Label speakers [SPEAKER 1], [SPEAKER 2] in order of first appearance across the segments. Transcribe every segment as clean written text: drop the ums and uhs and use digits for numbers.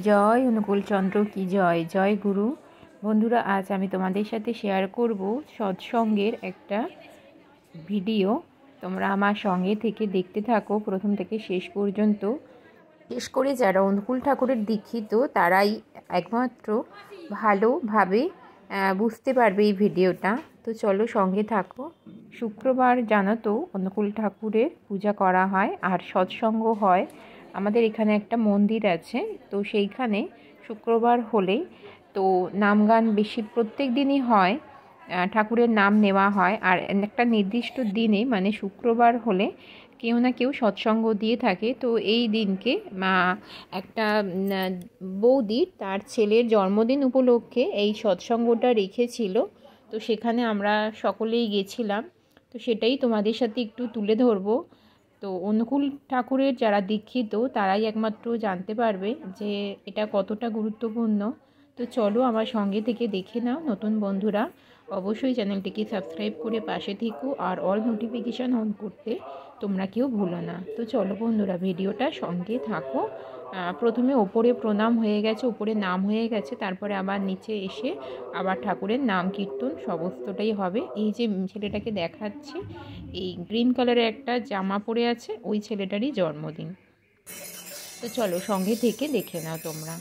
[SPEAKER 1] জয় অনুকূল চন্দ্র কি জয় জয় গুরু। বন্ধুরা, আজ আমি তোমাদের সাথে শেয়ার করব সৎসঙ্গের একটা ভিডিও। তোমরা আমার সঙ্গে থেকে দেখতে থাকো প্রথম থেকে শেষ পর্যন্ত। বিশেষ করে যারা অনুকূল ঠাকুরের দীক্ষিত তারাই একমাত্র ভালোভাবে বুঝতে পারবে এই ভিডিওটা। তো চলো সঙ্গে থাকো। শুক্রবার জানো তো অনুকূল ঠাকুরের পূজা করা হয় আর সৎসঙ্গ হয়। আমাদের এখানে একটা মন্দির আছে, তো সেইখানে শুক্রবার হলে তো নাম গান বেশি প্রত্যেক দিনই হয়, ঠাকুরের নাম নেওয়া হয়। আর একটা নির্দিষ্ট দিনে মানে শুক্রবার হলে কেউ না কেউ সৎসঙ্গ দিয়ে থাকে। তো এই দিনকে একটা বৌদি তার ছেলের জন্মদিন উপলক্ষে এই সৎসঙ্গটা রেখেছিল। তো সেখানে আমরা সকলেই গেছিলাম। তো সেটাই তোমাদের সাথে একটু তুলে ধরবো। তো অনুকূল ঠাকুরের যারা দীক্ষিত তারাই একমাত্র জানতে পারবে যে এটা কতটা গুরুত্বপূর্ণ। তো চলো আমার সঙ্গে থেকে দেখে নাও। নতুন বন্ধুরা অবশ্যই চ্যানেলটিকে সাবস্ক্রাইব করে পাশে থেকো আর অল নোটিফিকেশান অন করতে তোমরা কেউ ভুলো না। তো চলো বন্ধুরা, ভিডিওটা সঙ্গে থাকো। প্রথমে ওপরে প্রণাম হয়ে গেছে, ওপরে নাম হয়ে গেছে, তারপরে আবার নিচে এসে আবার ঠাকুরের নাম কীর্তন সমস্তটাই হবে। এই যে ছেলেটাকে দেখাচ্ছি, এই গ্রিন কালারের একটা জামা পরে আছে, ওই ছেলেটারই জন্মদিন। তো চলো সঙ্গে থেকে দেখে নাও তোমরা।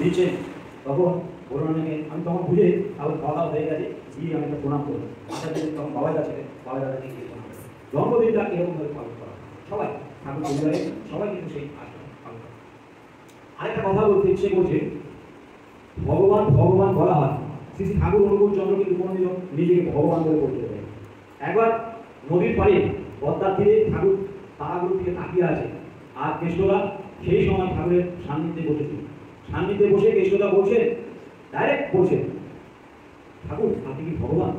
[SPEAKER 2] দিচ্ছেন তখন অরুণাকে আমি তখন বুঝে আমার খাওয়া হয়ে গেছে, গিয়ে আমি একটা প্রণাম করবো। আসার দিন তখন বাবার কাছে বাবার কাছে গিয়ে প্রণাম করবো। জন্মদিনটা এরকমভাবে পালন করা সবাই ঠাকুর পরিবারে সবাই কিন্তু সেই আচরণ পালন করে। আরেকটা কথা বলতে ইচ্ছে করছে, ভগবান ভগবান বলা হয়, শ্রী শ্রী ঠাকুর অনুকূল চন্দ্র কিন্তু কোনোদিনও নিজেকে ভগবান বলে পরিচয় দেয়। একবার নদীর পাড়ে পদ্মার তীরে ঠাকুর তারাগুলোর দিকে তাকিয়ে আছে, আর কেষ্টদা সেই সময় ঠাকুরের সান্নিধ্যে বসেছিল। সান্নিধ্যে বসে কেষ্টদা বলছেন, ডাইরেক্ট বলছেন, ঠাকুর আপনি কি ভগবান?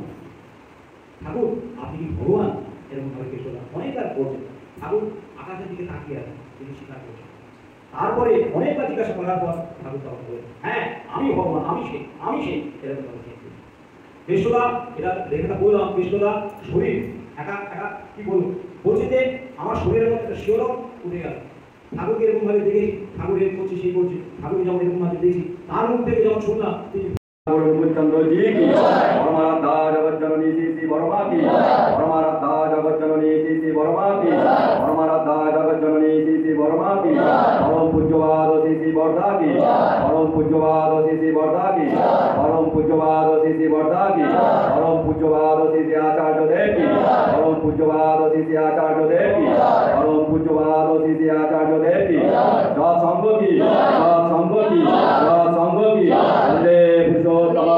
[SPEAKER 2] ঠাকুর আপনি কি ভগবান? এরকম ভাবে কেষ্টদা অনেকবার বলছেন। ঠাকুর আকাশের দিকে তাকিয়ে আছে, তিনি স্বীকার করছেন। তারপরে অনেকবার জিজ্ঞাসা করার পর ঠাকুর তখন বলেন, হ্যাঁ আমি ভগবান, আমি সেই এরকম ভাবে কেষ্টদা, এটা রেখাটা বললাম, কেষ্টদা শরীর একা একা কি বলবো বলছে যে আমার শরীরের মধ্যে একটা শিওরক উঠে গেল। ঠাকুরকে এরকম ভাবে দেখেছি, ঠাকুর এরকম করছে সেই করছে, ঠাকুরকে যখন এরকম ভাবে দেখছি, তার মুখ থেকে যখন শুনলাম তিনি চন্দ্র জি কি পরমারাধ্যা জগৎ জননী শ্রী শ্রী বর্মা কি, পরমারাধ্যা জগৎ জননী শ্রী শ্রী বর্মা কি, পরমারাধ্যা জগৎ জননী শ্রী শ্রী বর্মা কি, পরম পূজ্যবাদ শ্রী শ্রী বর্ধা কি, পরম পূজ্যবাদ শ্রী শ্রী বর্ধা কি, পরম পূজ্যবাদ শ্রী শ্রী বর্ধা কি, পরম পূজ্যবাদ শ্রী শ্রী আচার্য দেব কি, পরম পূজ্যবাদ শ্রী শ্রী আচার্য দেব কি, পরম পূজ্যবাদ শ্রী শ্রী আচার্য দেব কি, সৎ সঙ্গ কি, সৎ সঙ্গ কি, সৎ সঙ্গ কি, বন্দে পুরুষোত্তম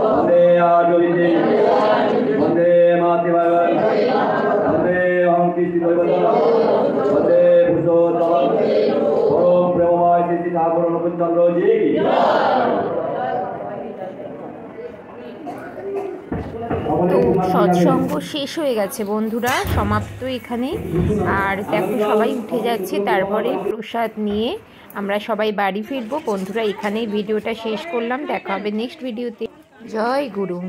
[SPEAKER 2] বন্দে আর্যবিন্দে বন্দে মাতৃভাগবত বন্দে অহং কৃষ্ণ বন্দে পুরুষোত্তম পরম প্রেমময় শ্রী শ্রী ঠাকুর অনুকূল চন্দ্র জি কি।
[SPEAKER 1] তো সৎসঙ্গ শেষ হয়ে গেছে বন্ধুরা, সমাপ্ত এখানে। আর দেখো সবাই উঠে যাচ্ছে, তারপরে প্রসাদ নিয়ে আমরা সবাই বাড়ি ফিরবো। বন্ধুরা এখানেই ভিডিওটা শেষ করলাম, দেখা হবে নেক্সট ভিডিওতে। জয় গুরু।